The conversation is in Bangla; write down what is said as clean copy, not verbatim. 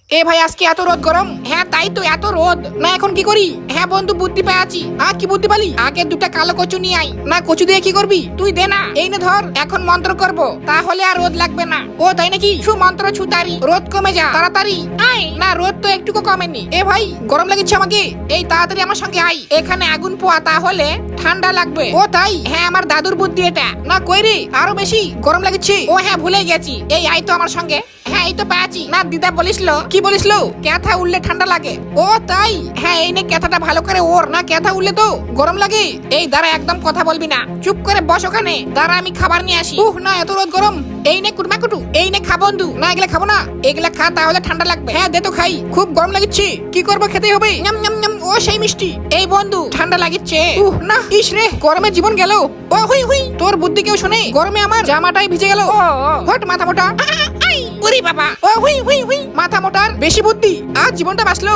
এ ভাই আজকে এত রোদ গরম। হ্যাঁ তাই তো, এত রোদ না, এখন কি করি? হ্যাঁ বন্ধু, বুদ্ধি পেয়ে আছি। কি বুদ্ধি পালি? আগে দুটা কালো কচু নিয়ে আই। না, কচু দিয়ে কি করবি? তুই দে না, এই নে ধর। এখন মন্ত্র করব, তাহলে আর রোদ লাগবে না। ও তাই নাকি? শু মন্ত্র ছুতারি, রোদ কমে যা তাড়াতাড়ি আয়। না, রোদ তো একটুকু কমেনি। এ ভাই গরম লাগছে আমাকে, এই তাড়াতাড়ি আমার সঙ্গে আই। এখানে আগুন পোয়া, তাহলে ঠান্ডা লাগবে। ও তাই? হ্যাঁ আমার দাদুর বুদ্ধি এটা। না কই রে, আরো বেশি গরম লাগছে। ও হ্যাঁ ভুলে গেছি, এই আই তো আমার সঙ্গে। হ্যাঁ এই তো পেয়েছি। না দিদা বলিসলো, কি বলিসলো? ক্যাথা উঠলে ঠান্ডা লাগে। ও তাই? হ্যাঁ এই নে ক্যাথাটা ভালো করে ওর। না ক্যাথা উঠলে তো গরম লাগে। এই দাঁড়া, একদম কথা বলবি না, চুপ করে বস ওখানে। দাঁড়া আমি খাবার নিয়ে আসি। না এত রোদ গরম। এই নে কুটমা কুটু, এই নে খা বন্ধু। না এগুলা খাবো না, এগুলা খা তাহলে ঠান্ডা লাগবে। হ্যাঁ দে তো খাই, খুব গরম লাগছে। কি করবো, খেতেই হবে। ñam ñam ñam। ও সেই মিষ্টি। এই বন্ধু ঠান্ডা লাগিচ্ছে। না ইস রে, গরমে জীবন গেল। ও হুই হুই, তোর বুদ্ধি কেউ শুনে? গরমে আমার জামাটাই ভিজে গেল। হট মাথা মোটা। ওরে বাবা, ও হুই হুই হুই, মাথা মোটার বেশি বুদ্ধি, আর জীবনটা বাঁচলো।